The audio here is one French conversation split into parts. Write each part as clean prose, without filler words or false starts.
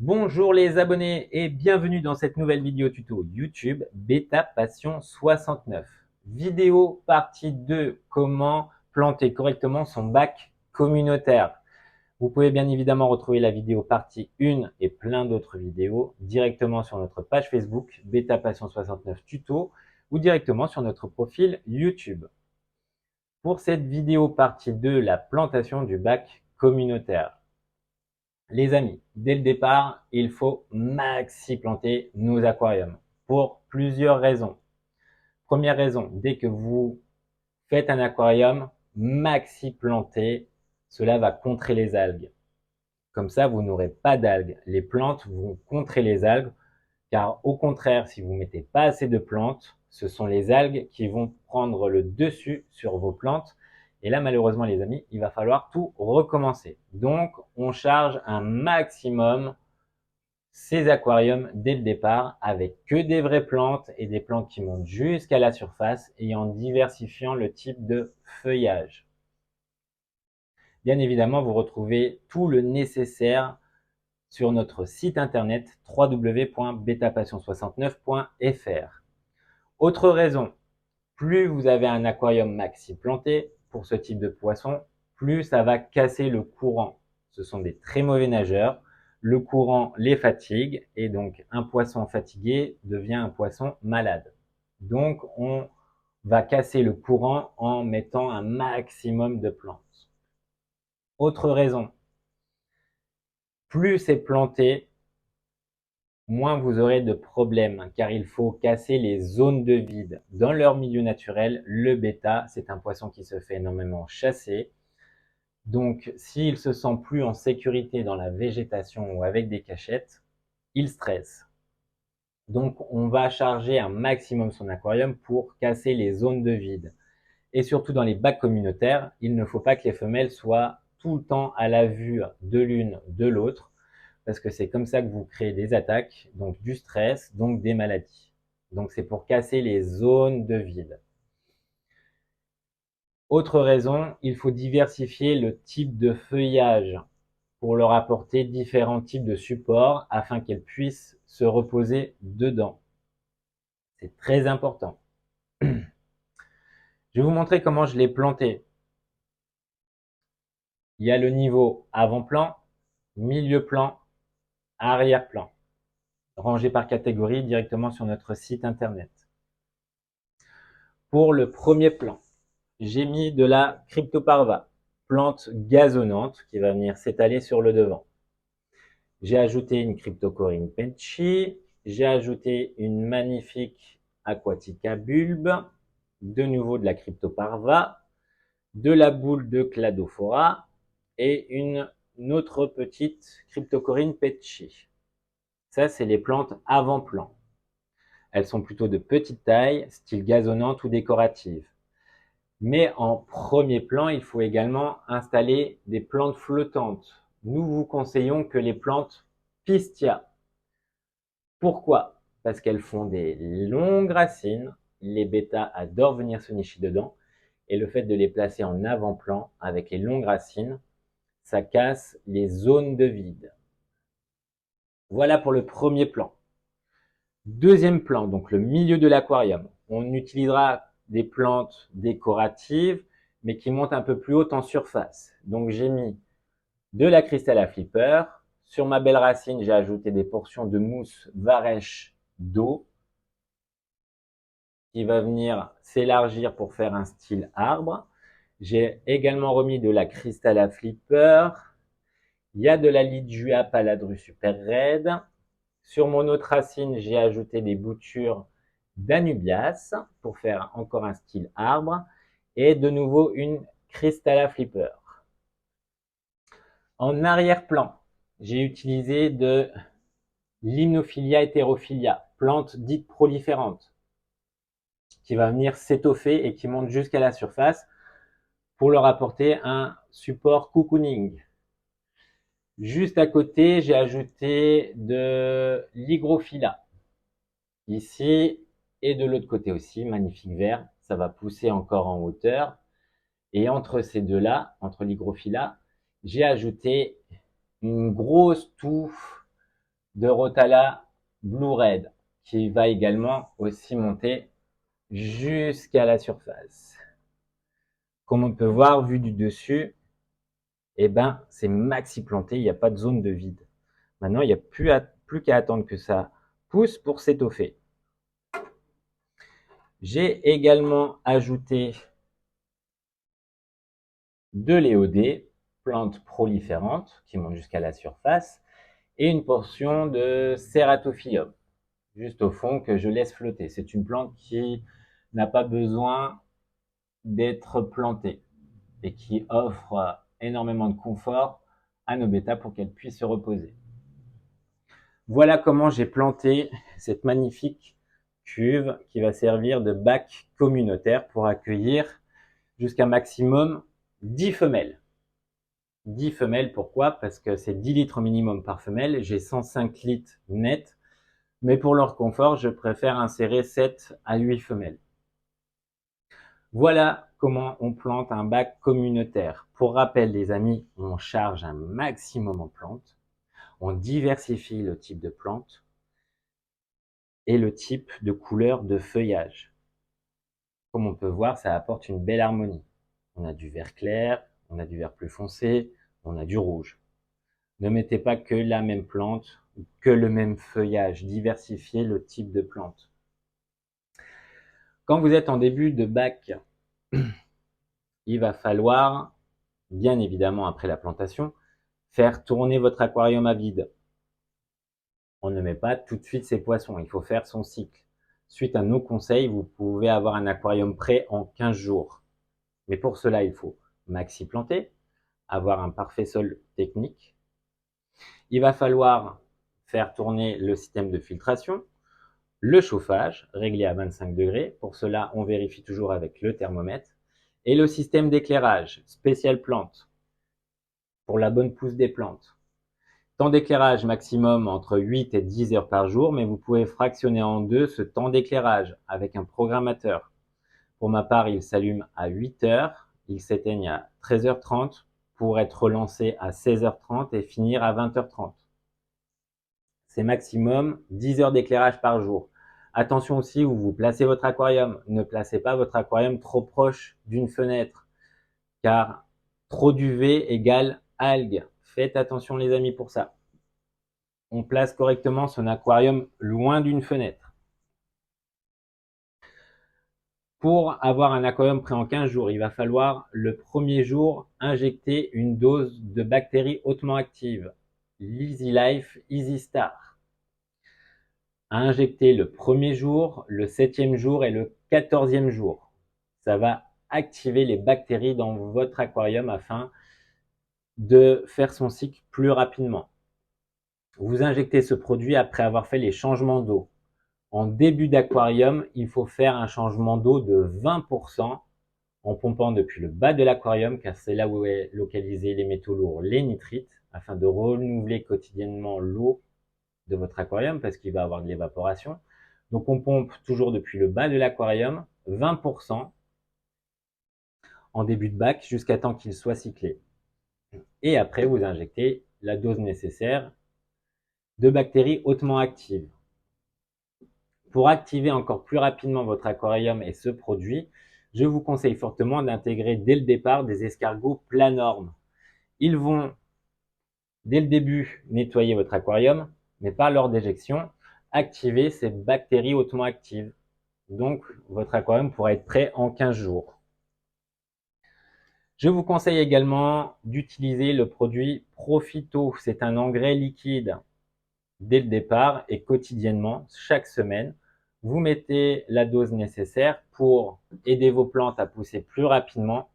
Bonjour les abonnés et bienvenue dans cette nouvelle vidéo tuto YouTube Beta Passion 69. Vidéo partie 2, comment planter correctement son bac communautaire. Vous pouvez bien évidemment retrouver la vidéo partie 1 et plein d'autres vidéos directement sur notre page Facebook Beta Passion 69 Tuto ou directement sur notre profil YouTube. Pour cette vidéo partie 2, la plantation du bac communautaire. Les amis, dès le départ, il faut maxi planter nos aquariums pour plusieurs raisons. Première raison, dès que vous faites un aquarium, maxi planter, cela va contrer les algues. Comme ça, vous n'aurez pas d'algues. Les plantes vont contrer les algues, car au contraire, si vous mettez pas assez de plantes, ce sont les algues qui vont prendre le dessus sur vos plantes. Et là, malheureusement, les amis, il va falloir tout recommencer. Donc, on charge un maximum ces aquariums dès le départ avec que des vraies plantes et des plantes qui montent jusqu'à la surface et en diversifiant le type de feuillage. Bien évidemment, vous retrouvez tout le nécessaire sur notre site internet www.betapassion69.fr. Autre raison, plus vous avez un aquarium maxi planté pour ce type de poisson, plus ça va casser le courant. Ce sont des très mauvais nageurs. Le courant les fatigue et donc un poisson fatigué devient un poisson malade. Donc on va casser le courant en mettant un maximum de plantes. Autre raison, plus c'est planté, moins vous aurez de problèmes, car il faut casser les zones de vide. Dans leur milieu naturel, le bêta, c'est un poisson qui se fait énormément chasser. Donc, s'il se sent plus en sécurité dans la végétation ou avec des cachettes, il stresse. Donc, on va charger un maximum son aquarium pour casser les zones de vide. Et surtout dans les bacs communautaires, il ne faut pas que les femelles soient tout le temps à la vue de l'une de l'autre, parce que c'est comme ça que vous créez des attaques, donc du stress, donc des maladies. Donc c'est pour casser les zones de vide. Autre raison, il faut diversifier le type de feuillage pour leur apporter différents types de supports afin qu'elles puissent se reposer dedans. C'est très important. Je vais vous montrer comment je l'ai planté. Il y a le niveau avant-plan, milieu-plan, arrière-plan, rangé par catégorie directement sur notre site internet. Pour le premier plan, j'ai mis de la Cryptoparva, plante gazonnante qui va venir s'étaler sur le devant. J'ai ajouté une Cryptocoryne penchi, j'ai ajouté une magnifique Aquatica bulbe, de nouveau de la Cryptoparva, de la boule de Cladophora et une autre petite Cryptocoryne penchi. Ça, c'est les plantes avant-plan. Elles sont plutôt de petite taille, style gazonnante ou décorative. Mais en premier plan, il faut également installer des plantes flottantes. Nous vous conseillons que les plantes Pistia. Pourquoi? Parce qu'elles font des longues racines. Les bêtas adorent venir se nicher dedans. Et le fait de les placer en avant-plan avec les longues racines, ça casse les zones de vide. Voilà pour le premier plan. Deuxième plan, donc le milieu de l'aquarium. On utilisera des plantes décoratives, mais qui montent un peu plus haut en surface. Donc j'ai mis de la Crystalla Flipper. Sur ma belle racine, j'ai ajouté des portions de mousse varèche d'eau qui va venir s'élargir pour faire un style arbre. J'ai également remis de la Crystalla Flipper. Il y a de la Ligia Paladru Super Red. Sur mon autre racine, j'ai ajouté des boutures d'Anubias pour faire encore un style arbre et de nouveau une Crystalla Flipper. En arrière-plan, j'ai utilisé de l'Hypnophilia heterophilia, plante dite proliférante, qui va venir s'étoffer et qui monte jusqu'à la surface pour leur apporter un support cocooning. Juste à côté, j'ai ajouté de l'Hygrophila. Ici et de l'autre côté aussi, magnifique vert, ça va pousser encore en hauteur. Et entre ces deux-là, entre l'Hygrophila, j'ai ajouté une grosse touffe de Rotala Blue Red qui va également aussi monter jusqu'à la surface. Comme on peut voir, vu du dessus, eh ben, c'est maxi planté, il n'y a pas de zone de vide. Maintenant, il n'y a plus qu'à attendre que ça pousse pour s'étoffer. J'ai également ajouté de l'éodé, plante proliférante qui monte jusqu'à la surface, et une portion de Ceratophyllum, juste au fond, que je laisse flotter. C'est une plante qui n'a pas besoin d'être plantée et qui offre énormément de confort à nos bêtas pour qu'elles puissent se reposer. Voilà comment j'ai planté cette magnifique cuve qui va servir de bac communautaire pour accueillir jusqu'à maximum 10 femelles. 10 femelles, pourquoi? Parce que c'est 10 litres minimum par femelle, j'ai 105 litres net, mais pour leur confort, je préfère insérer 7 à 8 femelles. Voilà comment on plante un bac communautaire. Pour rappel, les amis, on charge un maximum en plantes, on diversifie le type de plante et le type de couleur de feuillage. Comme on peut voir, ça apporte une belle harmonie. On a du vert clair, on a du vert plus foncé, on a du rouge. Ne mettez pas que la même plante ou que le même feuillage. Diversifiez le type de plante. Quand vous êtes en début de bac, il va falloir, bien évidemment après la plantation, faire tourner votre aquarium à vide. On ne met pas tout de suite ses poissons, il faut faire son cycle. Suite à nos conseils, vous pouvez avoir un aquarium prêt en 15 jours. Mais pour cela, il faut maxi planter, avoir un parfait sol technique. Il va falloir faire tourner le système de filtration, le chauffage, réglé à 25 degrés. Pour cela, on vérifie toujours avec le thermomètre. Et le système d'éclairage, spécial plante, pour la bonne pousse des plantes. Temps d'éclairage maximum entre 8 et 10 heures par jour, mais vous pouvez fractionner en deux ce temps d'éclairage avec un programmateur. Pour ma part, il s'allume à 8 heures, il s'éteigne à 13h30 pour être relancé à 16h30 et finir à 20h30. C'est maximum 10 heures d'éclairage par jour. Attention aussi où vous placez votre aquarium. Ne placez pas votre aquarium trop proche d'une fenêtre, car trop d'UV égale algues. Faites attention les amis pour ça. On place correctement son aquarium loin d'une fenêtre. Pour avoir un aquarium prêt en 15 jours, il va falloir le premier jour injecter une dose de bactéries hautement actives. L'Easy Life Easy Star. À injecter le premier jour, le 7e jour et le 14e jour. Ça va activer les bactéries dans votre aquarium afin de faire son cycle plus rapidement. Vous injectez ce produit après avoir fait les changements d'eau. En début d'aquarium, il faut faire un changement d'eau de 20% en pompant depuis le bas de l'aquarium, car c'est là où est localisé les métaux lourds, les nitrites, afin de renouveler quotidiennement l'eau de votre aquarium, parce qu'il va avoir de l'évaporation. Donc on pompe toujours depuis le bas de l'aquarium, 20% en début de bac, jusqu'à temps qu'il soit cyclé. Et après, vous injectez la dose nécessaire de bactéries hautement actives. Pour activer encore plus rapidement votre aquarium et ce produit, je vous conseille fortement d'intégrer dès le départ des escargots planormes. Ils vont, dès le début, nettoyer votre aquarium, mais par leur déjection, activer ces bactéries hautement actives. Donc, votre aquarium pourra être prêt en 15 jours. Je vous conseille également d'utiliser le produit Profito. C'est un engrais liquide. Dès le départ et quotidiennement, chaque semaine, vous mettez la dose nécessaire pour aider vos plantes à pousser plus rapidement.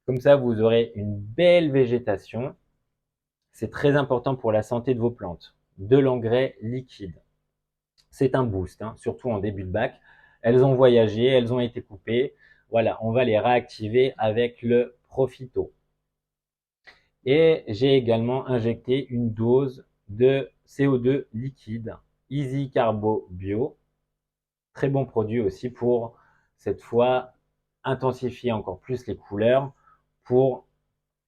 Comme ça, vous aurez une belle végétation. C'est très important pour la santé de vos plantes. De l'engrais liquide. C'est un boost, hein, surtout en début de bac. Elles ont voyagé, elles ont été coupées. Voilà, on va les réactiver avec le Profito. Et j'ai également injecté une dose de CO2 liquide Easy Carbo Bio. Très bon produit aussi pour, cette fois, intensifier encore plus les couleurs pour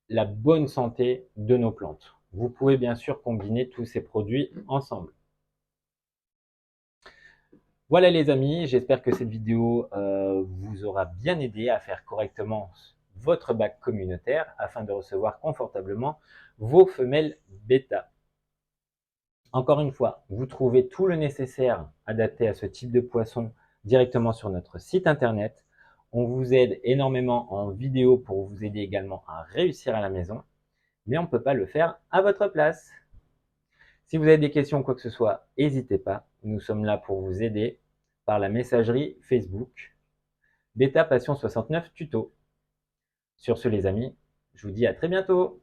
la bonne santé de nos plantes. Vous pouvez bien sûr combiner tous ces produits ensemble. Voilà les amis, j'espère que cette vidéo vous aura bien aidé à faire correctement votre bac communautaire afin de recevoir confortablement vos femelles bêta. Encore une fois, vous trouvez tout le nécessaire adapté à ce type de poisson directement sur notre site internet. On vous aide énormément en vidéo pour vous aider également à réussir à la maison, mais on ne peut pas le faire à votre place. Si vous avez des questions ou quoi que ce soit, n'hésitez pas. Nous sommes là pour vous aider par la messagerie Facebook Beta Passion 69 Tuto. Sur ce les amis, je vous dis à très bientôt.